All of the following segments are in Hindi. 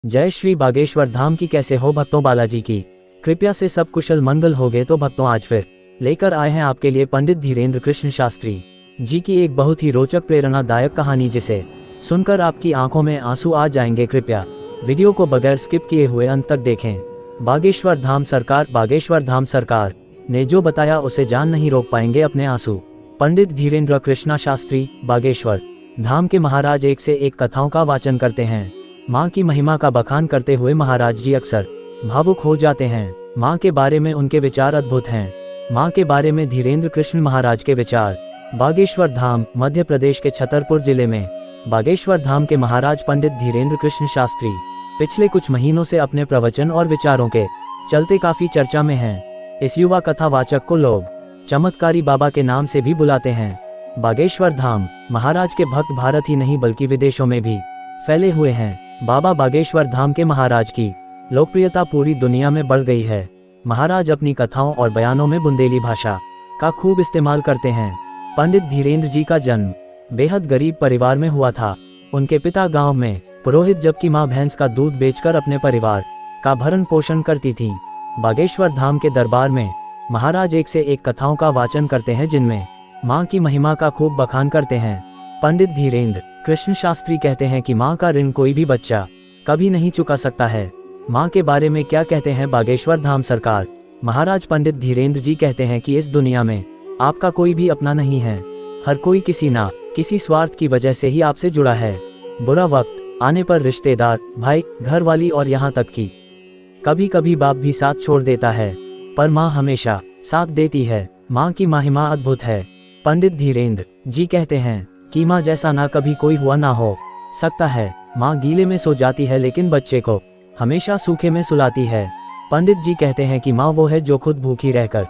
जय श्री बागेश्वर धाम की। कैसे हो भक्तों? बालाजी की कृपया से सब कुशल मंगल हो गए। तो भक्तों, आज फिर लेकर आए हैं आपके लिए पंडित धीरेन्द्र कृष्ण शास्त्री जी की एक बहुत ही रोचक प्रेरणादायक कहानी, जिसे सुनकर आपकी आंखों में आंसू आ जाएंगे। कृपया वीडियो को बगैर स्किप किए हुए अंत तक देखें। बागेश्वर धाम सरकार ने जो बताया उसे जान नहीं रोक पाएंगे अपने आंसू। पंडित धीरेन्द्र कृष्णा शास्त्री बागेश्वर धाम के महाराज एक से एक कथाओं का वाचन करते हैं। माँ की महिमा का बखान करते हुए महाराज जी अक्सर भावुक हो जाते हैं। माँ के बारे में उनके विचार अद्भुत हैं। माँ के बारे में धीरेन्द्र कृष्ण महाराज के विचार। बागेश्वर धाम मध्य प्रदेश के छतरपुर जिले में बागेश्वर धाम के महाराज पंडित धीरेन्द्र कृष्ण शास्त्री पिछले कुछ महीनों से अपने प्रवचन और विचारों के चलते काफी चर्चा में हैं। इस युवा कथावाचक को लोग चमत्कारी बाबा के नाम से भी बुलाते हैं। बागेश्वर धाम महाराज के भक्त भारत ही नहीं बल्कि विदेशों में भी फैले हुए हैं। बाबा बागेश्वर धाम के महाराज की लोकप्रियता पूरी दुनिया में बढ़ गई है। महाराज अपनी कथाओं और बयानों में बुंदेली भाषा का खूब इस्तेमाल करते हैं। पंडित धीरेन्द्र जी का जन्म बेहद गरीब परिवार में हुआ था। उनके पिता गांव में पुरोहित, जबकि मां भैंस का दूध बेचकर अपने परिवार का भरण पोषण करती थीं। बागेश्वर धाम के दरबार में महाराज एक से एक कथाओं का वाचन करते हैं, जिनमें मां की महिमा का खूब बखान करते हैं। पंडित धीरेन्द्र कृष्ण शास्त्री कहते हैं कि मां का ऋण कोई भी बच्चा कभी नहीं चुका सकता है। मां के बारे में क्या कहते हैं बागेश्वर धाम सरकार? महाराज पंडित धीरेन्द्र जी कहते हैं कि इस दुनिया में आपका कोई भी अपना नहीं है। हर कोई किसी ना किसी स्वार्थ की वजह से ही आपसे जुड़ा है। बुरा वक्त आने पर रिश्तेदार, भाई, घरवाली और यहाँ तक कि कभी कभी बाप भी साथ छोड़ देता है, पर माँ हमेशा साथ देती है। माँ की महिमा अद्भुत है। पंडित धीरेन्द्र जी कहते हैं कि माँ जैसा ना कभी कोई हुआ ना हो सकता है। माँ गीले में सो जाती है लेकिन बच्चे को हमेशा सूखे में सुलाती है। पंडित जी कहते हैं कि माँ वो है जो खुद भूखी रहकर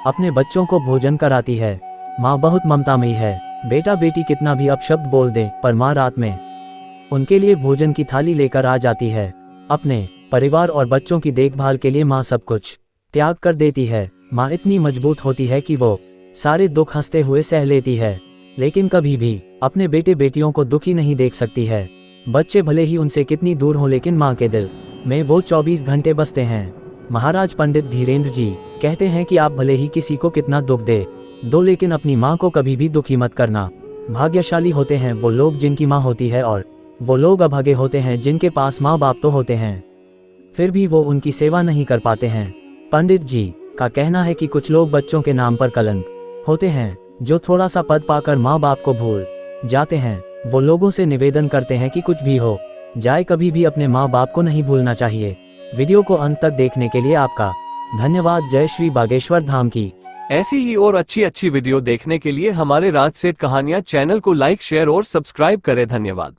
अपने बच्चों को भोजन कराती है। माँ बहुत ममतामयी है। बेटा बेटी कितना भी अपशब्द बोल दे, पर माँ रात में उनके लिए भोजन की थाली लेकर आ जाती है। अपने परिवार और बच्चों की देखभाल के लिए माँ सब कुछ त्याग कर देती है। माँ इतनी मजबूत होती है कि वो सारे दुख हंसते हुए सह लेती है, लेकिन कभी भी अपने बेटे बेटियों को दुखी नहीं देख सकती है। बच्चे भले ही उनसे कितनी दूर हो, लेकिन माँ के दिल में वो 24 घंटे बसते हैं। महाराज पंडित धीरेन्द्र जी कहते हैं कि आप भले ही किसी को कितना दुख दो, लेकिन अपनी माँ को कभी भी दुखी मत करना। भाग्यशाली होते हैं वो लोग जिनकी माँ होती है, और वो लोग अभागे होते हैं जिनके पास माँ बाप तो होते हैं, फिर भी वो उनकी सेवा नहीं कर पाते हैं। पंडित जी का कहना है कि कुछ लोग बच्चों के नाम पर कलंक होते हैं, जो थोड़ा सा पद पाकर माँ बाप को भूल जाते हैं। वो लोगों से निवेदन करते हैं कि कुछ भी हो जाए, कभी भी अपने माँ बाप को नहीं भूलना चाहिए। वीडियो को अंत तक देखने के लिए आपका धन्यवाद। जय श्री बागेश्वर धाम की। ऐसी ही और अच्छी वीडियो देखने के लिए हमारे राज सेठ कहानियां चैनल को लाइक, शेयर और सब्सक्राइब करें। धन्यवाद।